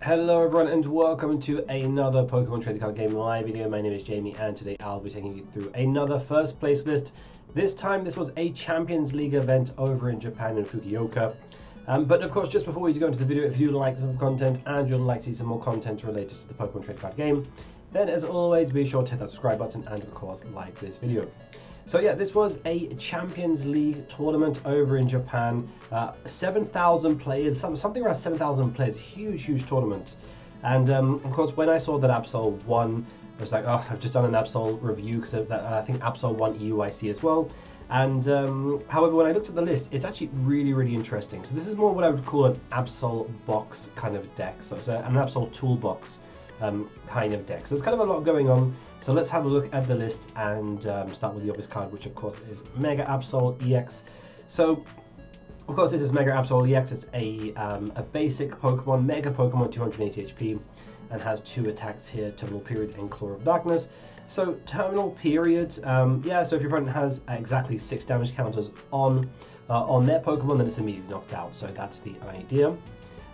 Hello everyone and welcome to another Pokemon Trading Card Game live video. My name is Jamie and today I'll be taking you through another first place list. This time this was a Champions League event over in Japan in Fukuoka. But of course, just before we go into the video, if you like this type of content and you'd like to see some more content related to the Pokemon Trading Card Game, then as always be sure to hit that subscribe button and of course like this video. So yeah, this was a Champions League tournament over in Japan. 7,000 players, something around 7,000 players, huge tournament. And of course, when I saw that Absol won, I was like, oh, I've just done an Absol review because I think Absol won EUIC as well. And however, when I looked at the list, it's actually really interesting. So this is more what I would call an Absol box kind of deck. So it's an Absol toolbox kind of deck. So there's kind of a lot going on. So let's have a look at the list and start with the obvious card, which of course is Mega Absol EX. So of course this is Mega Absol EX. It's a basic Pokemon, Mega Pokemon, 280 HP, and has 2 attacks here, Terminal Period and Claw of Darkness. So Terminal Period, yeah, so if your opponent has exactly 6 damage counters on their Pokemon, then it's immediately knocked out. So that's the idea.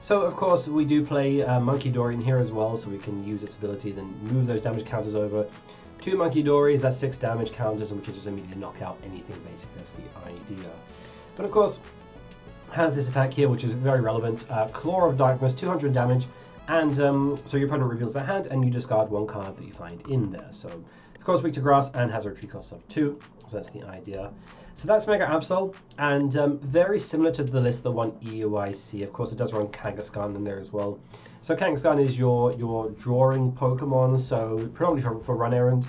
So of course we do play Munkidori in here as well, so we can use its ability, then move those damage counters over to Munkidoris. That's 6 damage counters, and we can just immediately knock out anything. Basically, that's the idea. But of course, has this attack here, which is very relevant. Claw of Darkness, 200 damage, and so your opponent reveals their hand, and you discard 1 card that you find in there. So of course, weak to Grass and has a retreat cost of 2. So that's the idea. So that's Mega Absol, and very similar to the list that won EUIC. Of course, it does run Kangaskhan in there as well. So Kangaskhan is your drawing Pokemon, so predominantly for run errand.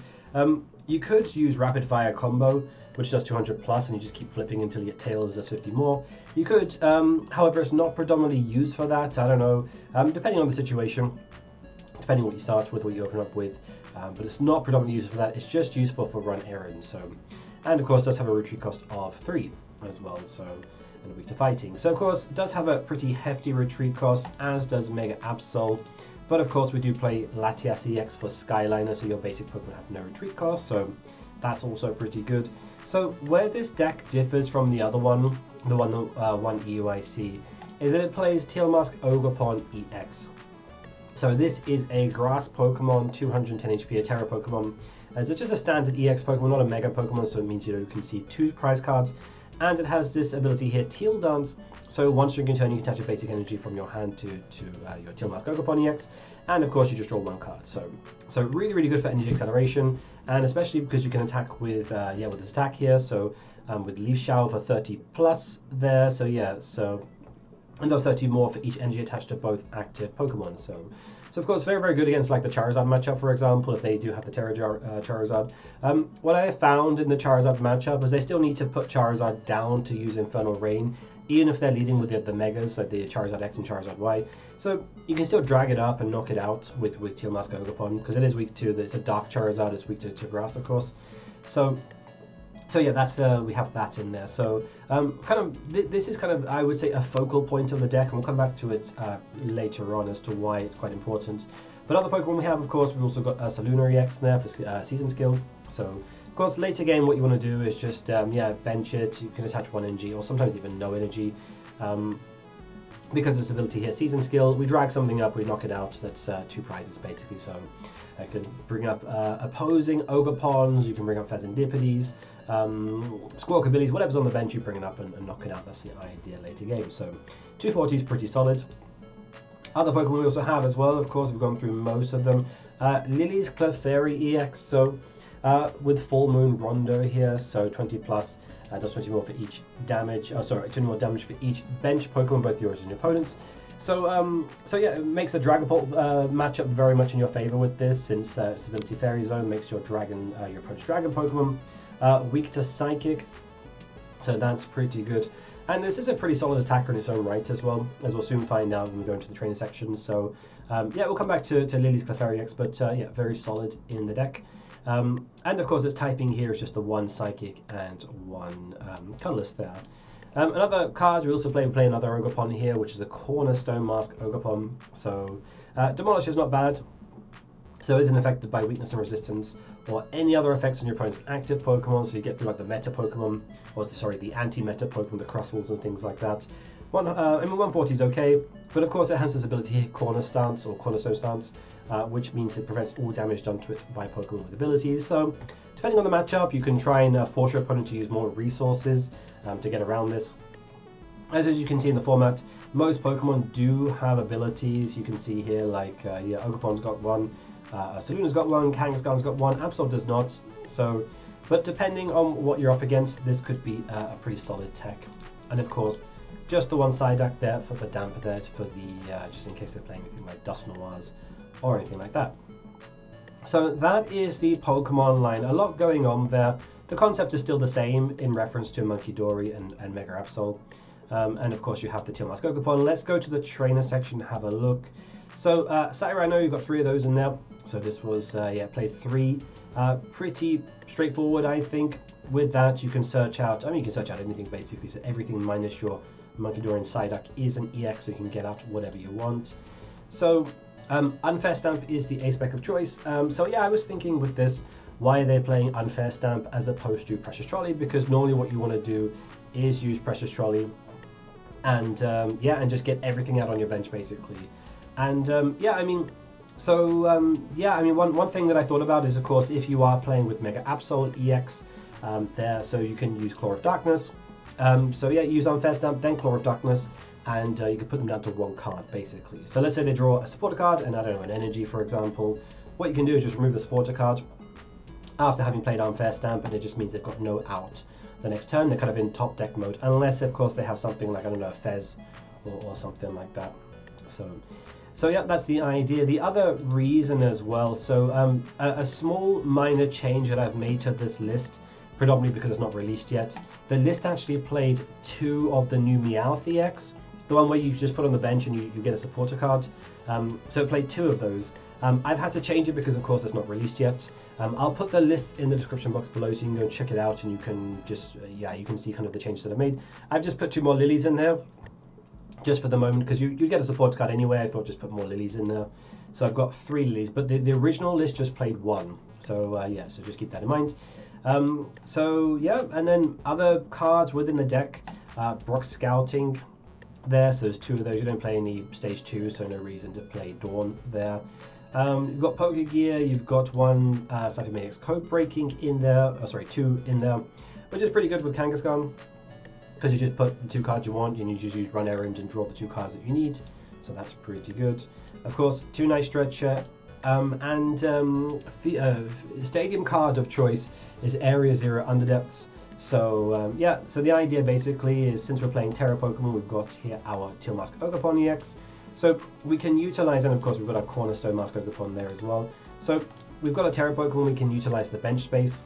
You could use Rapid Fire Combo, which does 200 plus, and you just keep flipping until you get Tails, does 50 more. You could, however, it's not predominantly used for that. I don't know, depending on the situation, depending on what you start with, what you open up with. But it's not predominantly used for that. It's just useful for run errands. So. And of course does have a retreat cost of 3 as well, so, and a weak to fighting. So of course does have a pretty hefty retreat cost, as does Mega Absol. But of course we do play Latias EX for Skyliner, so your basic Pokemon have no retreat cost, so that's also pretty good. So where this deck differs from the other one, the one that won EUIC, is that it plays Teal Mask Ogerpon EX. So this is a Grass Pokemon, 210 HP, a Terra Pokemon. It's just a standard EX Pokemon, not a Mega Pokemon, so it means you can see 2 prize cards. And it has this ability here, Teal Dance. So once during your turn, you can attach a basic energy from your hand to your Teal Mask Ogerpon EX. And of course, you just draw 1 card. So really good for energy acceleration, and especially because you can attack with with this attack here. So with Leaf Shower for 30 plus there. So yeah, and does 30 more for each energy attached to both active Pokemon. So of course, very good against like the Charizard matchup, for example, if they do have the Terra Charizard. What I have found in the Charizard matchup is they still need to put Charizard down to use Infernal Rain, even if they're leading with the Megas, like the Charizard X and Charizard Y. So you can still drag it up and knock it out with Teal Mask Ogerpon, because it is weak to, it's a Dark Charizard, it's weak to Grass, of course. So yeah, that's we have that in there. So this is kind of, I would say, a focal point of the deck, and we'll come back to it later on as to why it's quite important. But other Pokemon we have, of course, we've also got Ursaluna EX there for Season Skill. So of course, later game, what you want to do is just bench it. You can attach 1 energy, or sometimes even no energy. Because of its ability here, Season Skill, we drag something up, we knock it out. That's 2 prizes basically. So I can bring up opposing Ogerpons, you can bring up Fezandipitis, Squawkabillies, whatever's on the bench, you bring it up and knock it out. That's the idea later game. So 240 is pretty solid. Other Pokemon we also have as well, of course, we've gone through most of them. Lillie's Clefairy EX, so with Full Moon Rondo here, so 20 plus, does 20 more for each damage, 20 more damage for each bench Pokemon, both yours and your opponent's. So yeah, it makes a Dragapult matchup very much in your favor with this, since Stability Fairy Zone makes your opponent's Dragon Pokemon weak to Psychic, so that's pretty good. And this is a pretty solid attacker in its own right as well, as we'll soon find out when we go into the training section. So yeah, we'll come back to Lillie's Clefairy X, but yeah, very solid in the deck. And of course, its typing here is just the 1 Psychic and 1 Colorless there. Another card we also play another Ogerpon here, which is a Cornerstone Mask Ogerpon. So Demolish is not bad. So it isn't affected by weakness and resistance or any other effects on your opponent's active Pokemon. So you get through like the meta Pokemon, or sorry, the anti-meta Pokemon, the Crustles and things like that. I mean 140 is okay, but of course it has this ability here, Cornerstone Stance, which means it prevents all damage done to it by Pokemon with abilities. So depending on the matchup, you can try and force your opponent to use more resources to get around this. As you can see in the format, most Pokemon do have abilities. You can see here, like, yeah, Ogerpon's got one, Ursaluna's got one, Kangaskhan's got one, Absol does not. So, but depending on what you're up against, this could be a pretty solid tech. And of course, just the one Psyduck there for the damper there, for the, just in case they're playing anything like Dust Noirs or anything like that. So that is the Pokemon line. A lot going on there. The concept is still the same in reference to Munkidori and Mega Absol. And of course you have the Teal Mask Ogerpon. Let's go to the trainer section, have a look. So Cyrano, you've got 3 of those in there. So this was, yeah, played 3. Pretty straightforward, I think. With that, you can search out, I mean, you can search out anything basically. So everything minus your Munkidori and Psyduck is an EX, so you can get out whatever you want. So Unfair Stamp is the A-spec of choice. So yeah, I was thinking with this, why are they playing Unfair Stamp as opposed to Precious Trolley? Because normally what you want to do is use Precious Trolley and yeah, and just get everything out on your bench basically. And yeah, I mean, so yeah, I mean, one thing that I thought about is, of course, if you are playing with Mega Absol EX there, so you can use Claw of Darkness. So yeah, use Unfair Stamp, then Claw of Darkness, and you can put them down to 1 card basically. So let's say they draw a supporter card, and I don't know, an Energy for example. What you can do is just remove the supporter card after having played Unfair Stamp, and it just means they've got no out the next turn. They're kind of in top deck mode, unless of course they have something like, I don't know, Fez or something like that. So yeah, that's the idea. The other reason as well, so a small minor change that I've made to this list, predominantly because it's not released yet. The list actually played 2 of the new Meowth EX, the one where you just put on the bench and you get a supporter card. So it played 2 of those. I've had to change it because of course it's not released yet. I'll put the list in the description box below so you can go and check it out, and you can just, yeah, you can see kind of the changes that I made. I've just put 2 more Lillies in there, just for the moment, because you get a support card anyway. I thought just put more Lillies in there. So I've got 3 Lillies, but the original list just played 1. So yeah, so just keep that in mind. So yeah, and then other cards within the deck, Brock Scouting there, so there's 2 of those. You don't play any stage 2, so no reason to play Dawn there. You've got Pokégear, you've got 1 Ciphermaniac's Codebreaking in there, oh sorry, 2 in there, which is pretty good with Kangaskhan, because you just put the 2 cards you want, and you just use Run Errand and draw the 2 cards that you need, so that's pretty good. Of course, 2 Night Stretcher, and stadium card of choice is Area 0 Underdepths. So yeah, so the idea basically is, since we're playing Terra Pokemon, we've got here our Teal Mask Ogerpon EX. So we can utilize, and of course we've got our Cornerstone Mask Ogerpon there as well. So we've got a Terra Pokemon, we can utilize the bench space.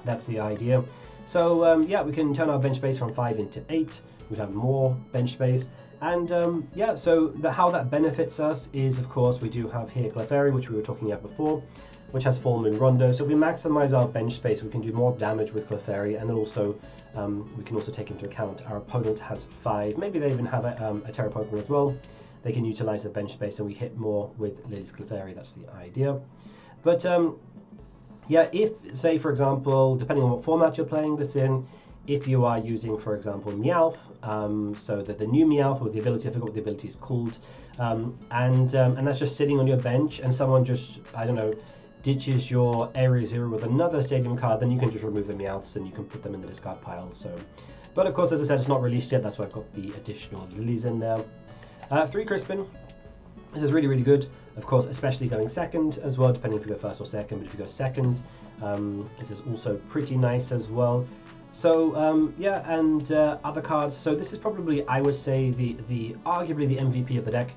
That's the idea. So yeah, we can turn our bench space from 5 into 8. We'd have more bench space. And yeah, so how that benefits us is, of course, we do have here Clefairy, which we were talking about before, which has Full Moon Rondo. So if we maximize our bench space, we can do more damage with Clefairy, and then also we can also take into account our opponent has 5. Maybe they even have a Terra Pokemon as well. They can utilize the bench space, and we hit more with Lillie's Clefairy. That's the idea. But yeah, if, say, for example, depending on what format you're playing this in, if you are using, for example, Meowth, so that the new Meowth with the ability, I forgot what the ability is called, and that's just sitting on your bench, and someone just, I don't know, ditches your Area 0 with another stadium card, then you can just remove the Meowths and you can put them in the discard pile. So, but of course, as I said, it's not released yet. That's why I've got the additional Lillies in there. 3 Crispin. This is really, really good. Of course, especially going second as well, depending if you go first or second. But if you go second, this is also pretty nice as well. So yeah, and other cards. So this is probably, I would say, the arguably the MVP of the deck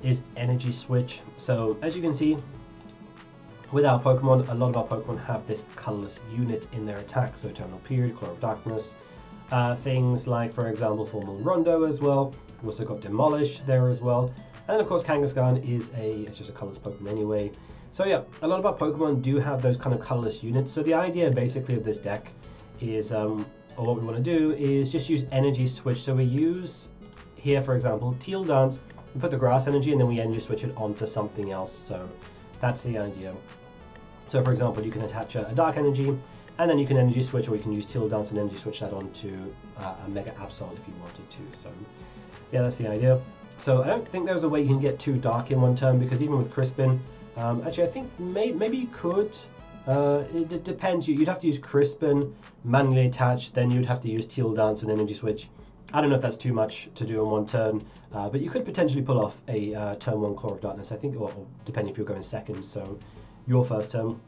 is Energy Switch. So as you can see, with our Pokemon, a lot of our Pokemon have this colorless unit in their attack. So Eternal Period, Claw of Darkness, things like, for example, Full Moon Rondo as well. We've also got Demolish there as well. And of course, Kangaskhan is it's just a colorless Pokemon anyway. So yeah, a lot of our Pokemon do have those kind of colorless units. So the idea basically of this deck is, or what we want to do is just use Energy Switch. So we use here, for example, Teal Dance, we put the Grass Energy, and then we Energy Switch it onto something else. So that's the idea. So for example, you can attach a Dark Energy, and then you can Energy Switch, or you can use Teal Dance and Energy Switch that onto a Mega Absol if you wanted to. So yeah, that's the idea. So I don't think there's a way you can get 2 Dark in one turn, because even with Crispin, actually I think maybe you could. It depends. You'd have to use Crispin, manually attach, then you'd have to use Teal Dance and Energy Switch. I don't know if that's too much to do in one turn, but you could potentially pull off a turn 1 Claw of Darkness, I think, or depending if you're going second, so your first turn.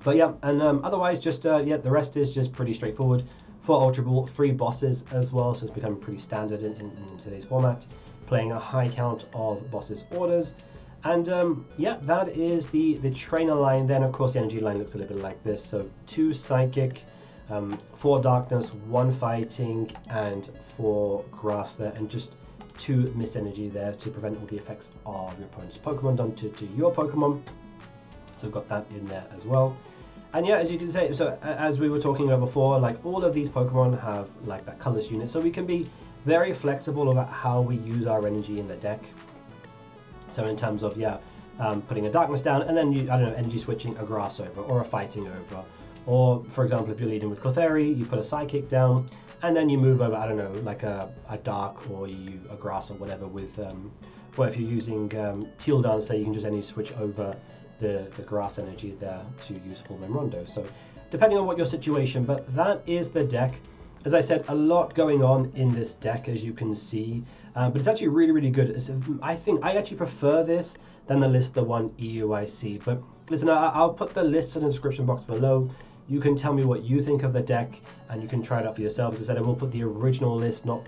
But yeah, and otherwise just, yeah, the rest is just pretty straightforward. For Ultra Ball, 3 bosses as well, so it's becoming pretty standard in today's format, playing a high count of bosses' orders. And yeah, that is the trainer line. Then of course the energy line looks a little bit like this, so 2 Psychic, 4 Darkness, 1 Fighting, and 4 Grass there, and just 2 Miss Energy there to prevent all the effects of your opponent's Pokemon done to your Pokemon. So we've got that in there as well. And yeah, as you can say, so as we were talking about before, like all of these Pokemon have like that colorless unit, so we can be very flexible about how we use our energy in the deck. So in terms of, yeah, putting a Darkness down, and then you, I don't know, energy switching a Grass over, or a Fighting over. Or, for example, if you're leading with Clefairy, you put a Psychic down, and then you move over, I don't know, like a Dark, or a Grass, or whatever with, well, if you're using Teal Dance there, you can just energy switch over the Grass energy there to use Full Moon Rondo. So, depending on what your situation, but that is the deck. As I said, a lot going on in this deck, as you can see. But it's actually really, really good. I think I actually prefer this than the list, the one EUIC. But listen, I'll put the list in the description box below. You can tell me what you think of the deck, and you can try it out for yourself. As I said, I will put the original list, not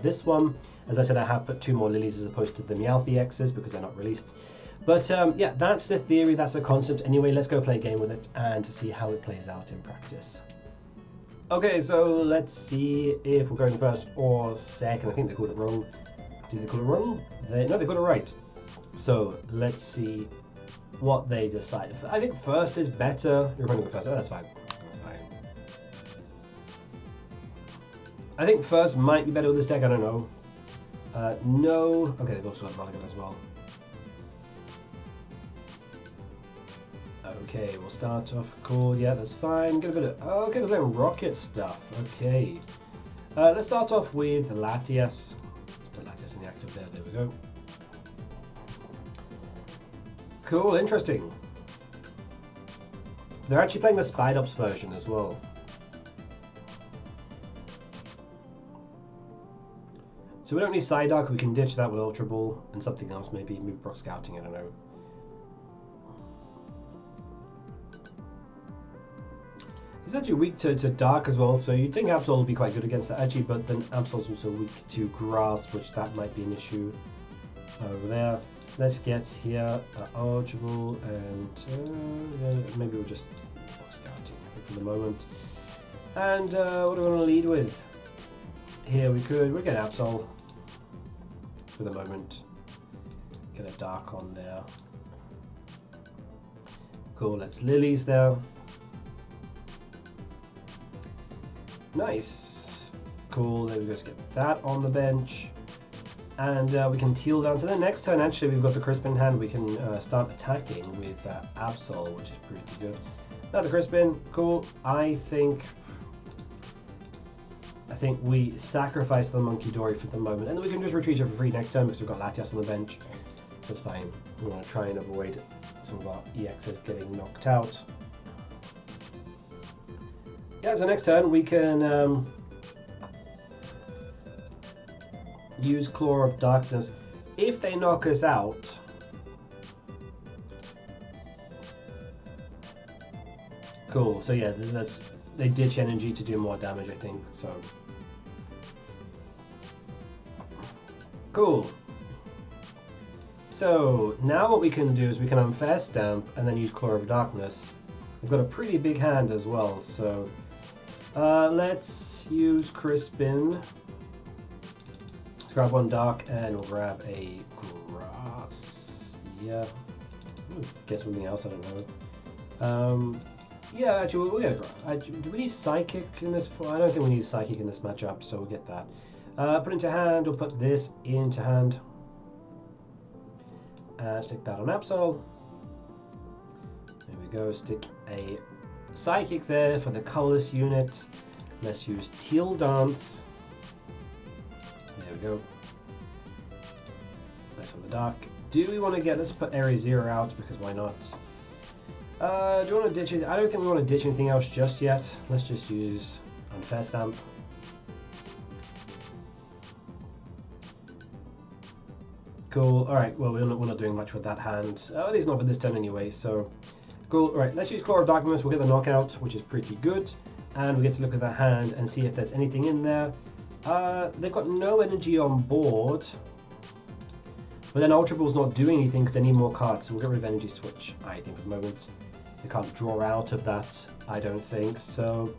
this one. As I said, I have put 2 more Lilies as opposed to the Meowth EXs because they're not released. But yeah, that's the theory, that's the concept. Anyway, let's go play a game with it and see how it plays out in practice. Okay, so let's see if we're going first or second. I think they called it wrong. Did they call it wrong? No, they got it right. So let's see what they decide. I think first is better. You're going to go first. Oh, that's fine. That's fine. I think first might be better with this deck. I don't know. No. Okay, they've also got Mulligan as well. Okay, we'll start off. Cool, yeah, that's fine. Get a bit of. Oh, okay, they're playing rocket stuff. Okay. Let's start off with Latias. Put Latias in the active there. There we go. Cool, interesting. They're actually playing the Spidops version as well. So we don't need Psyduck. We can ditch that with Ultra Ball and something else. Maybe move Brock Scouting. I don't know. It's actually weak to Dark as well, so you'd think Absol will be quite good against that actually, but then Absol's also weak to Grass, which that might be an issue over there. Let's get here eligible, and maybe we'll just Scouting, I think, for the moment. And what do we want to lead with? Here we'll get Absol for the moment. Get a Dark on there. Cool, let's Lilies there. Nice. Cool, there we go, let's get that on the bench. And we can Teal down. So then next turn, actually, we've got the Crispin hand. We can start attacking with Absol, which is pretty good. Now the Crispin, cool. I think we sacrifice the Munkidori for the moment. And then we can just retreat it for free next turn because we've got Latias on the bench. So that's fine. We want to try and avoid some of our EXs getting knocked out. Yeah, so next turn we can use Claw of Darkness. If they knock us out, cool. So yeah, they ditch energy to do more damage, I think. So cool. So now what we can do is we can Unfair Stamp and then use Claw of Darkness. We've got a pretty big hand as well, so let's use Crispin. Let's grab 1 Dark and we'll grab a Grass. Yeah. Guess something else, I don't know. Yeah, actually, we'll get a Grass. Do we need Psychic in this? I don't think we need Psychic in this matchup, so we'll get that. Put into hand, we'll put this into hand. Stick that on Absol. There we go, stick a Psychic there for the colorless unit. Let's use Teal Dance. There we go. Nice on the dark. Do we want to get, let's put Area 0 out because why not? Do we want to ditch it? I don't think we want to ditch anything else just yet. Let's just use Unfair Stamp. Cool. Alright, well, we're not doing much with that hand. At least not for this turn anyway, so cool. Alright, let's use Claw of Darkness. We'll get the knockout, which is pretty good. And we get to look at the hand and see if there's anything in there. They've got no energy on board. But then Ultra Ball's not doing anything because they need more cards, so we'll get rid of Energy Switch, I think, for the moment. They can't draw out of that, I don't think. So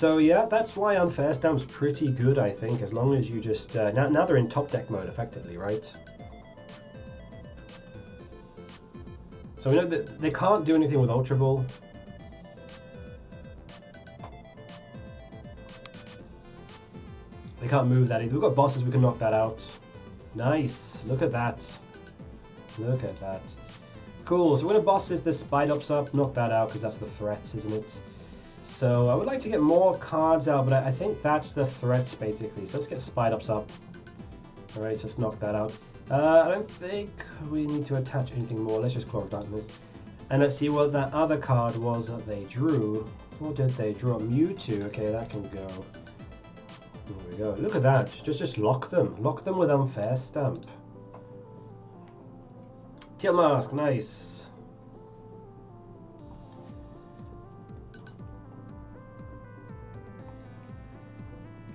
yeah, that's why Unfair Stamp's pretty good, I think, as long as you just... now they're in top deck mode, effectively, right? So we know that they can't do anything with Ultra Ball. They can't move that either. We've got bosses, we can knock that out. Nice, look at that. Look at that. Cool, so when a boss is the Spidops up, knock that out because that's the threat, isn't it? So I would like to get more cards out, but I think that's the threat basically. So let's get Spidops up. Alright, so let's knock that out. I don't think we need to attach anything more. Let's just Claw of Darkness. And let's see what that other card was that they drew. What did they draw? Mewtwo. Okay, that can go. There we go. Look at that. Just lock them. Lock them with Unfair Stamp. Teal Mask. Nice.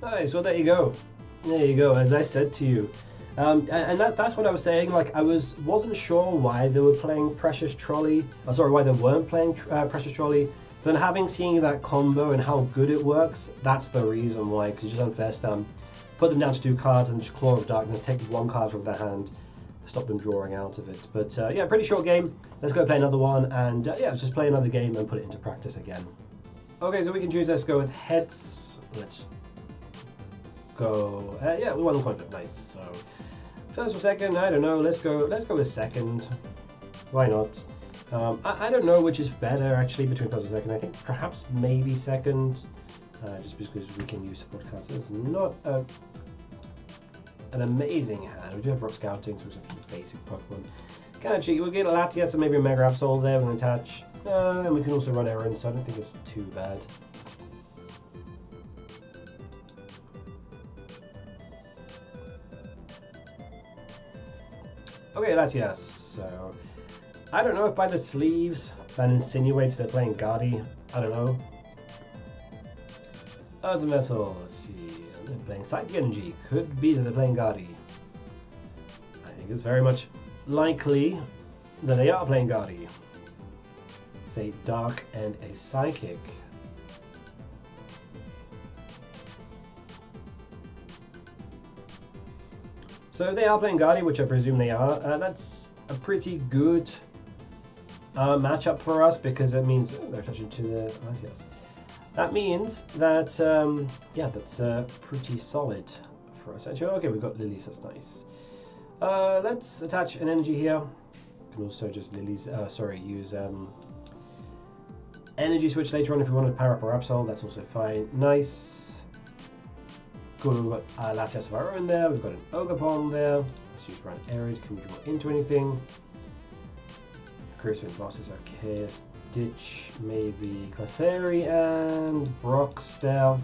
Nice. Well, there you go. There you go. As I said to you. And that's what I was saying. Like, I wasn't sure why they were playing Precious Trolley. Oh, sorry, why they weren't playing Precious Trolley. But having seen that combo and how good it works, that's the reason why. Because you just Unfair Stamp, put them down to 2 cards, and just Claw of Darkness, take 1 card from their hand, stop them drawing out of it. But yeah, pretty short game. Let's go play another one, and yeah, let's just play another game and put it into practice again. Okay, so we can choose. Let's go with heads. Let's go. Yeah, we want the coin flip. Nice. So first or second, I don't know. Let's go with second. Why not? I don't know which is better actually between first and second. I think perhaps maybe second, just because we can use support cards. It's not an amazing hand. We do have Rock Scouting, so it's a basic Pokemon. Kind of cheeky. We'll get a Latias and maybe a Mega Absol there. We're going to attach, and we can also run errands, so I don't think it's too bad. Okay, Latias. So I don't know if by the sleeves that insinuates they're playing Gardy. I don't know. Other metal, let's see. They're playing Psychic Energy. Could be that they're playing Gardy. I think it's very much likely that they are playing Gardy. It's a Dark and a Psychic. So if they are playing Gardy, which I presume they are, that's a pretty good matchup for us because it means they're attaching to the Latias. That means that, yeah, that's pretty solid for us. Actually, okay, we've got Lilies, that's nice. Let's attach an energy here. We can also just Lilies, use Energy Switch later on if we want to power up our Absol, that's also fine. Nice. Good, we've got Latias of our own there, we've got an Ogerpon there. Let's use Run Arid, can we draw into anything? Crispin boss is okay, let's ditch maybe Clefairy and Brock's there.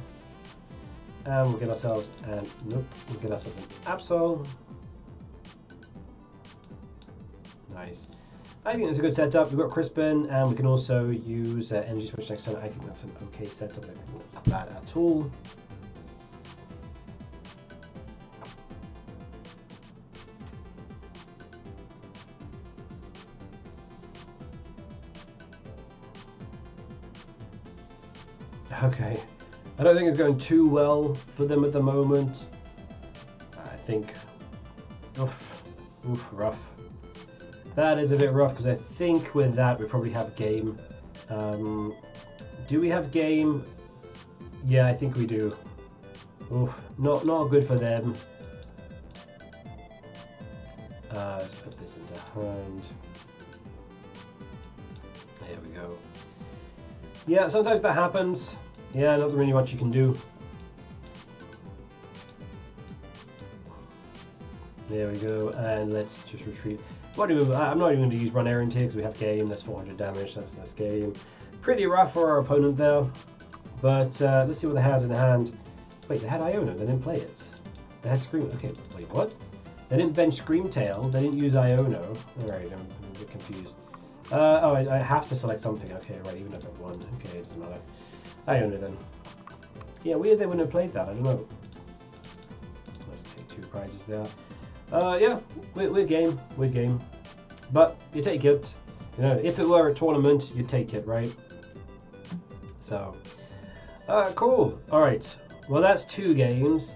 And we'll get ourselves an, nope, we'll get ourselves an Absol. Nice. I think that's a good setup. We've got Crispin and we can also use Energy Switch next turn. I think that's an okay setup, I don't think that's bad at all. Okay, I don't think it's going too well for them at the moment. I think, rough. That is a bit rough because I think with that we probably have game. Do we have game? Yeah, I think we do. Not good for them. Let's put this into hand. There we go. Yeah, sometimes that happens. Yeah, not really much you can do. There we go, and let's just retreat. I'm not even going to use Run Errant here because we have game. That's 400 damage. That's game. Pretty rough for our opponent there, but let's see what they had in hand. Wait, they had Iona. They didn't play it. They had Scream. Okay, wait, what? They didn't bench Screamtail. They didn't use Iona. All right, I'm a bit confused. Oh, I have to select something. Okay, right, even if I won. Okay, it doesn't matter. Iona then. Yeah, weird they wouldn't have played that. I don't know. Let's take 2 prizes there. Yeah, weird game. Weird game. But you take it. You know, if it were a tournament, you take it, right? So, cool. All right. Well, that's 2 games.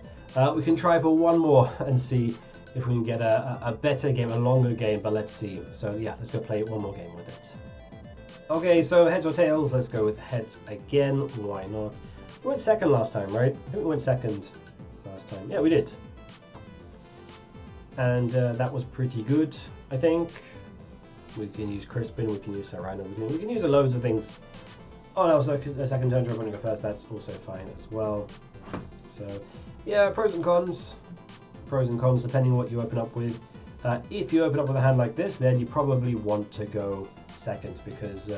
We can try for 1 more and see if we can get a better game, a longer game, but let's see. So yeah, let's go play 1 more game with it. Okay, so heads or tails, let's go with heads again, why not? We went second last time, right? I think we went second last time. Yeah, we did. And that was pretty good, I think. We can use Crispin, we can use Cyrano, we can use loads of things. Oh no, so a second turn drop when I go first, that's also fine as well. So yeah, pros and cons. Pros and cons depending on what you open up with. If you open up with a hand like this, then you probably want to go second because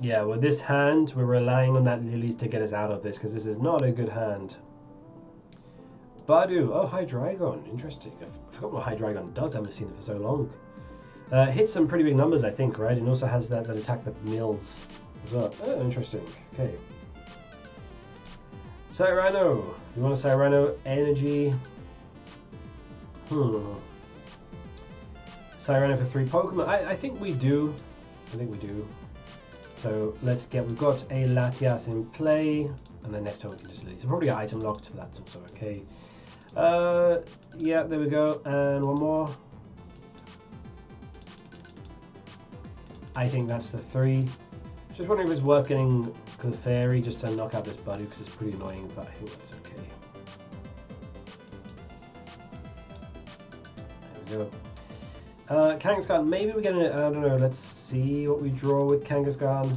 yeah, with this hand we're relying on that Lillies to get us out of this because this is not a good hand. Badu, oh, Hydreigon, interesting. I forgot what Hydreigon does, I haven't seen it for so long. Hits some pretty big numbers, I think, right? And also has that attack that mills as well. Oh, interesting, okay. Cyrano, you want a Cyrano Energy? Cyrano for 3 Pokemon. I think we do. So let's get. We've got a Latias in play, and then next time we can just delete. So probably item locked, but that's also okay. Yeah, there we go. And 1 more. I think that's the 3. Just wondering if it's worth getting Clefairy just to knock out this Badu because it's pretty annoying, but I think that's okay. There we go. Kangaskhan, maybe we get I don't know, let's see what we draw with Kangaskhan.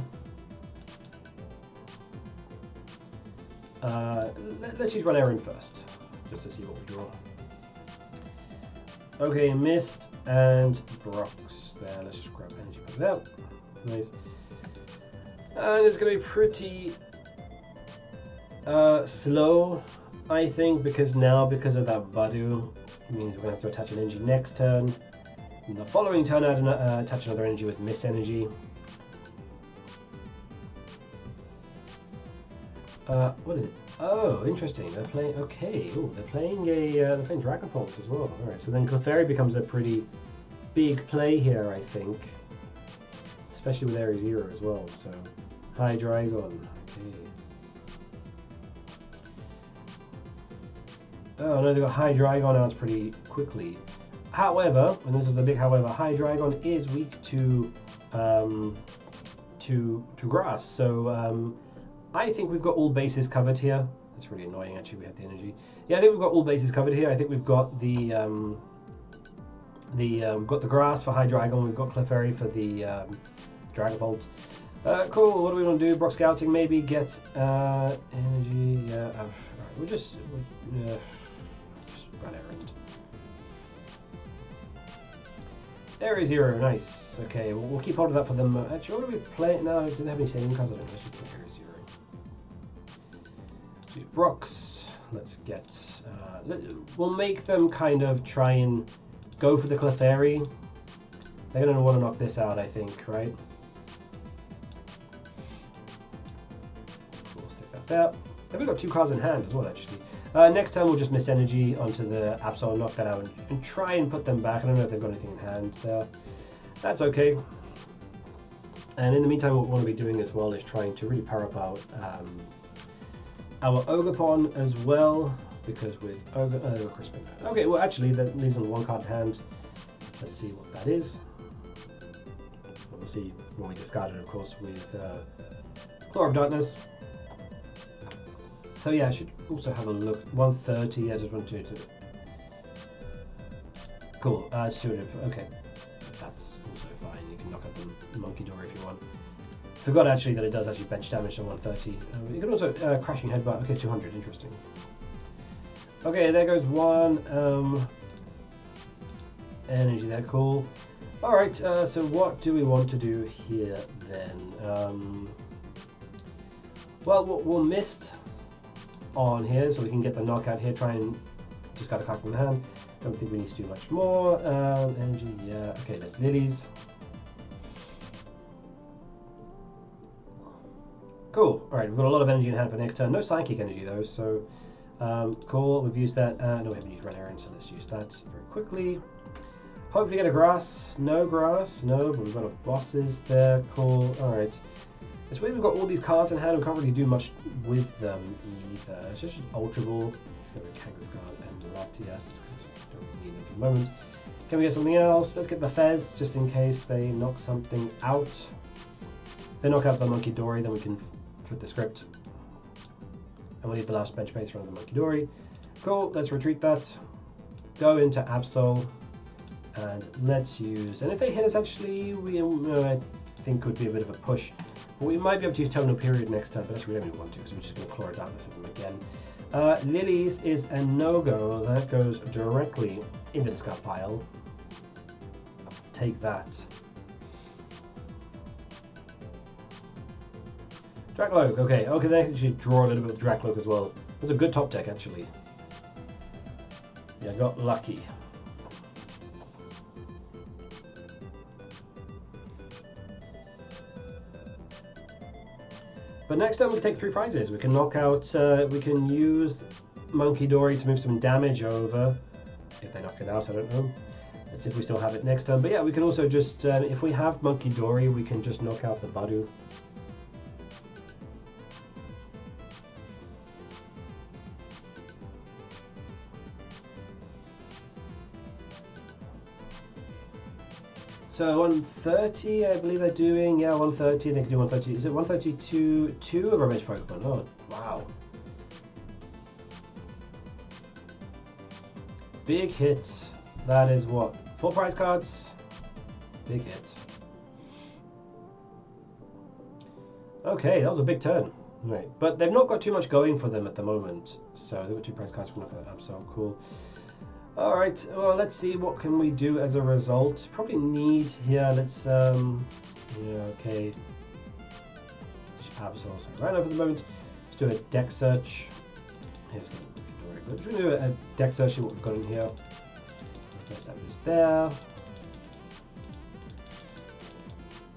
Let's use Run Errant first, just to see what we draw. Okay, Mist and Brox there. Let's just grab Energy back there. Nice. And it's going to be pretty slow, I think, because of that Badu, it means we're going to have to attach an energy next turn. And the following turn, attach another energy with Miss Energy. What is it? Oh, interesting. They're playing. Okay. Oh, they're playing Dragon Pulse as well. All right. So then Clefairy becomes a pretty big play here, I think, especially with Area 0 as well. So Hydreigon. Okay. Oh no, they got Hydreigon out pretty quickly. However, and this is the big however, Hydreigon is weak to grass. So I think we've got all bases covered here. That's really annoying. Actually, we have the energy. Yeah, I think we've got all bases covered here. I think we've got we've got the grass for Hydreigon. We've got Clefairy for the Dragon Bolt. Cool. What do we want to do? Brock Scouting, maybe get energy. Yeah. Right. We'll just run errand. Area 0, nice. Okay, we'll keep hold of that for them. Actually, what do we play now? Do they have any saving cards? I don't know. Let's just play Area 0. So Brox. Let's get. We'll make them kind of try and go for the Clefairy. They're going to want to knock this out, I think, right? We'll stick that there. Then we've got 2 cards in hand as well, actually. Next turn we'll just miss energy onto the Absol, knock that out, and try and put them back. I don't know if they've got anything in hand there. That's okay. And in the meantime, what we want to be doing as well is trying to really power up our Ogerpon as well, because with Crispin. Okay, well actually that leaves on 1 card in hand. Let's see what that is. We'll see when we discard it, of course, with Claw of Darkness. So yeah, I should also have a look. 130. I just want to. Cool. Okay, that's also fine. You can knock out the Munkidori if you want. Forgot actually that it does actually bench damage to 130. You can also crashing headbutt. Okay, 200. Interesting. Okay, there goes one. Energy there, cool. Alright, so what do we want to do here then? Well, we'll mist on here so we can get the knockout here. Try and just got a card from the hand. Don't think we need to do much more. Energy, yeah. Okay, let's Lilies. Cool. Alright, we've got a lot of energy in hand for next turn. No Psychic Energy though, so cool. We've used that. No, we haven't used Red Iron, so let's use that very quickly. Hopefully get a grass. No grass. No, but we've got a bosses there. Cool. Alright. It's weird we've got all these cards in hand. We can't really do much with them either. It's just Ultra Ball. Let's go with Kangaskhan and Latias. Don't really need them for the moment. Can we get something else? Let's get the Fez, just in case they knock something out. If they knock out the Munkidori, then we can flip the script. And we'll leave the last bench space around the Munkidori. Cool, let's retreat that. Go into Absol. And let's use, and if they hit us actually, I think would be a bit of a push. But we might be able to use Terminal Period next turn, but that's really don't want to, because we're just going to Claw Darkness at them again. Lilies is a no-go. That goes directly into the discard pile. Take that. Drakloak, okay, they actually draw a little bit of Drakloak as well. That's a good top deck, actually. Yeah, got lucky. But next time we can take 3 prizes. We can knock out, we can use Munkidori to move some damage over. If they knock it out, I don't know. Let's see if we still have it next turn. But yeah, we can also just, if we have Munkidori, we can just knock out the Badu. So 130, I believe they're doing, yeah, 130, they can do 130. Is it 132 2 of our bench Pokemon? Oh, wow. Big hit. That is what? 4 prize cards? Big hit. Okay, that was a big turn. Right, but they've not got too much going for them at the moment. So they've got 2 prize cards from knocking that up, so cool. Alright, well, let's see what can we do as a result. Probably need here, let's, yeah, okay. Just Absol, right now for the moment. Let's do a deck search. Here's we're just going to do a deck search, see what we've got in here. First step is there.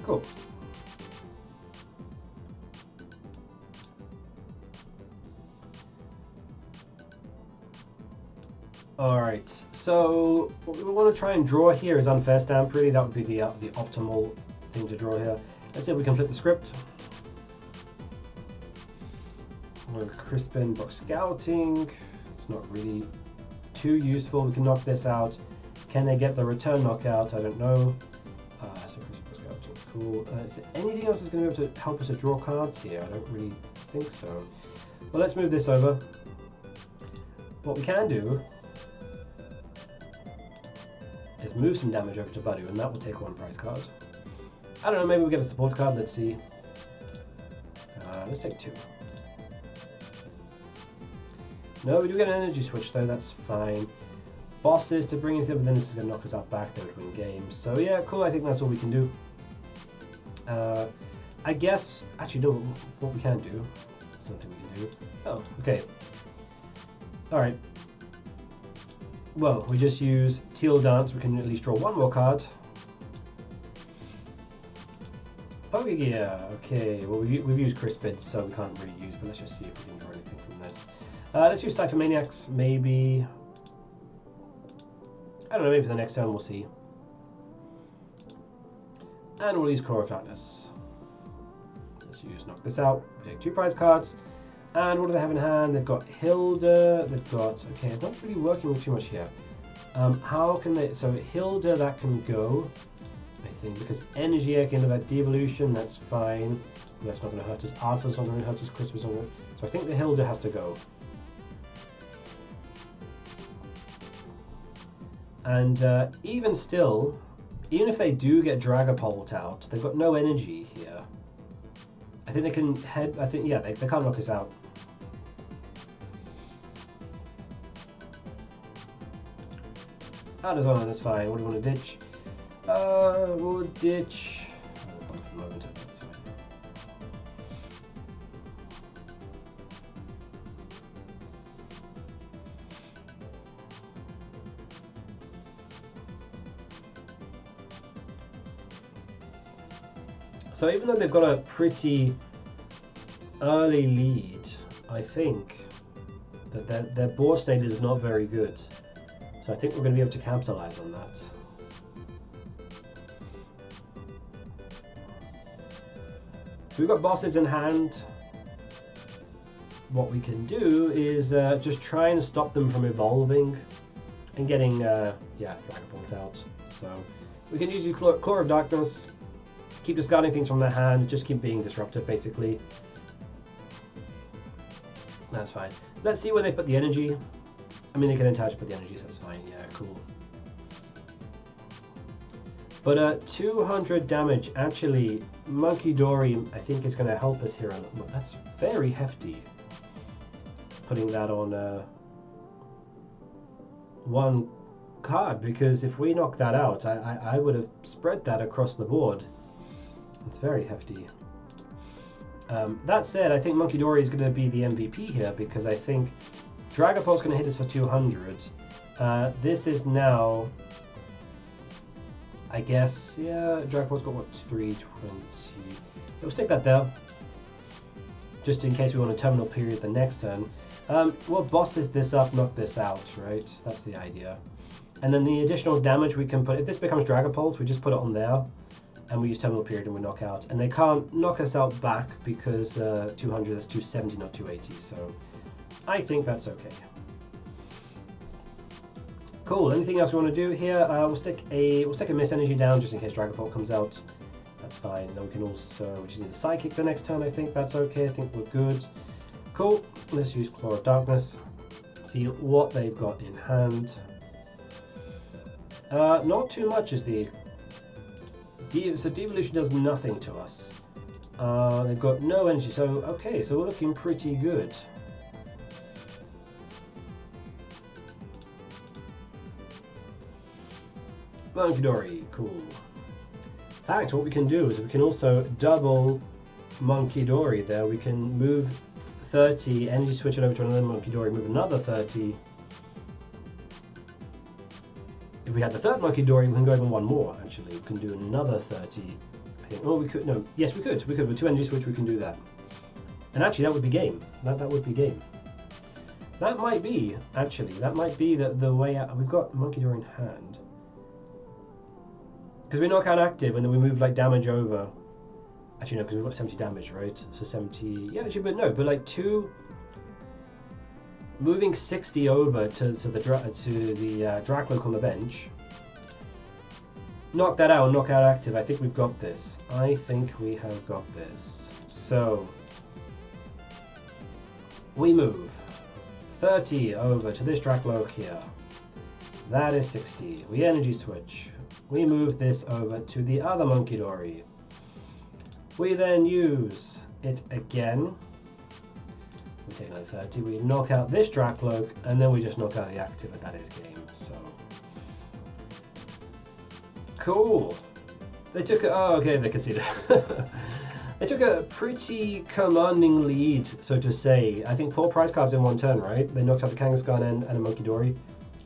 Cool. Alright, so what we want to try and draw here is Unfair Stamp, really. That would be the optimal thing to draw here. Let's see if we can flip the script. With Crispin Box Scouting, it's not really too useful. We can knock this out. Can they get the return knockout? I don't know. So Crispin Box Scouting, cool. Is there anything else that's going to be able to help us to draw cards here? I don't really think so. Well, let's move this over. What we can do is move some damage over to Badu, and that will take 1 prize card. I don't know, maybe we'll get a support card, let's see. Let's take 2. No, we do get an energy switch though, that's fine. Bosses to bring it in, but then this is going to knock us out back, then we win games. So yeah, cool, I think that's all we can do. I guess, actually no, what we can do, something we can do. Oh, okay. Alright. Well, we just use Teal Dance, we can at least draw 1 more card. Pokégear, okay, well we've used Crispin, so we can't really use, but let's just see if we can draw anything from this. Let's use Ciphermaniacs, maybe. I don't know, maybe for the next turn we'll see. And we'll use Core of Darkness. Let's knock this out, we take 2 prize cards. And what do they have in hand? They've got Hilda, they've got, okay, I'm not really working with too much here. How can they, so Hilda, that can go, I think, because Energy Egg into that devolution, that's fine. That's not going to hurt us. Arsenal's not going to hurt us, Christmas not going to, so I think the Hilda has to go. And even still, even if they do get Dragapult out, they've got no energy here. I think they can head, I think, yeah, they can't knock us out. Out of zone, that's fine. What do you want to ditch? We'll ditch. That's fine. So even though they've got a pretty early lead, I think that their board state is not very good. So I think we're going to be able to capitalize on that. So we've got bosses in hand. What we can do is just try and stop them from evolving and getting Dragapult out. So we can use Claw of Darkness, keep discarding things from their hand, just keep being disruptive basically. That's fine. Let's see where they put the energy. I mean, they can attach put the energy, so that's fine. Yeah, cool. But 200 damage, actually, Munkidori, I think is going to help us here. Well, that's very hefty. Putting that on one card, because if we knock that out, I would have spread that across the board. It's very hefty. That said, I think Munkidori is going to be the MVP here, because I think Dragapult's going to hit us for 200. This is now, I guess, yeah, Dragapult's got what, 320. We'll stick that there, just in case we want a terminal period the next turn. We'll bosses this up, knock this out, right? That's the idea. And then the additional damage we can put, if this becomes Dragapult, we just put it on there, and we use terminal period and we knock out. And they can't knock us out back because 200, that's 270, not 280, so I think that's okay. Cool. Anything else we want to do here? We'll stick a Miss Energy down just in case Dragapult comes out. That's fine. Then we can also just need the Psychic the next turn. I think that's okay. I think we're good. Cool. Let's use Claw of Darkness. See what they've got in hand. Not too much is the. So Devolution does nothing to us. They've got no energy. So okay. So we're looking pretty good. Munkidori, cool. In fact, what we can do is we can also double Munkidori there. We can move 30, energy switch it over to another Munkidori, move another 30. If we had the third Munkidori, we can go even one more, actually. We can do another 30, I think. Oh, we could, no, yes, we could. We could, with 2 energy switch, we can do that. And actually, that would be game. That would be game. That might be, actually, that might be the way out. We've got Munkidori in hand. Because we knock out active and then we move like damage over. Actually no, because we've got 70 damage, right? So 70, yeah, actually, but no, but like moving 60 over to the Dracloak on the bench. Knock that out, knock out active. I think we've got this. I think we have got this. So we move 30 over to this Dracloak here. That is 60. We energy switch. We move this over to the other Munkidori. We then use it again. We take another 30. We knock out this Dracloak, and then we just knock out the active, and that is game. So cool. They took a, oh, okay, they conceded. They took a pretty commanding lead, so to say. I think 4 prize cards in one turn, right? They knocked out the Kangaskhan and a Munkidori.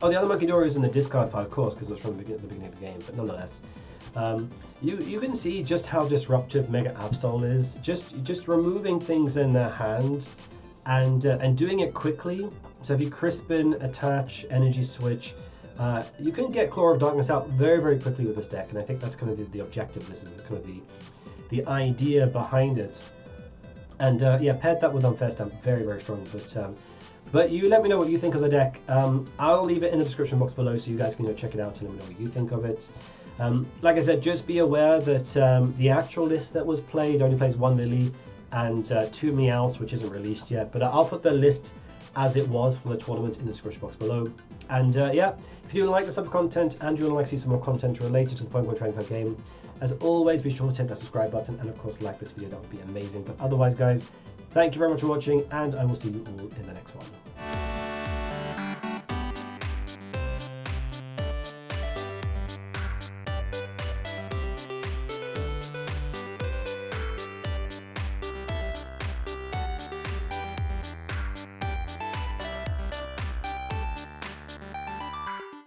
Oh, the other Munkidori is in the discard pile, of course, because it was from the beginning of the game, but nonetheless. You can see just how disruptive Mega Absol is. Just removing things in their hand and doing it quickly. So if you Crispin, attach, energy switch, you can get Claw of Darkness out very, very quickly with this deck, and I think that's kind of the objective. This is kind of the idea behind it. And yeah, paired that with Unfair Stamp, very, very strong. But you let me know what you think of the deck. I'll leave it in the description box below so you guys can go check it out and let me know what you think of it. Like I said, just be aware that the actual list that was played only plays 1 Lillie and 2 Meowths, which isn't released yet. But I'll put the list as it was for the tournament in the description box below. And yeah, if you like this type of content and you want to see some more content related to the Pokémon trading card game, as always, be sure to hit that subscribe button and of course like this video. That would be amazing. But otherwise, guys, thank you very much for watching, and I will see you all in the next one.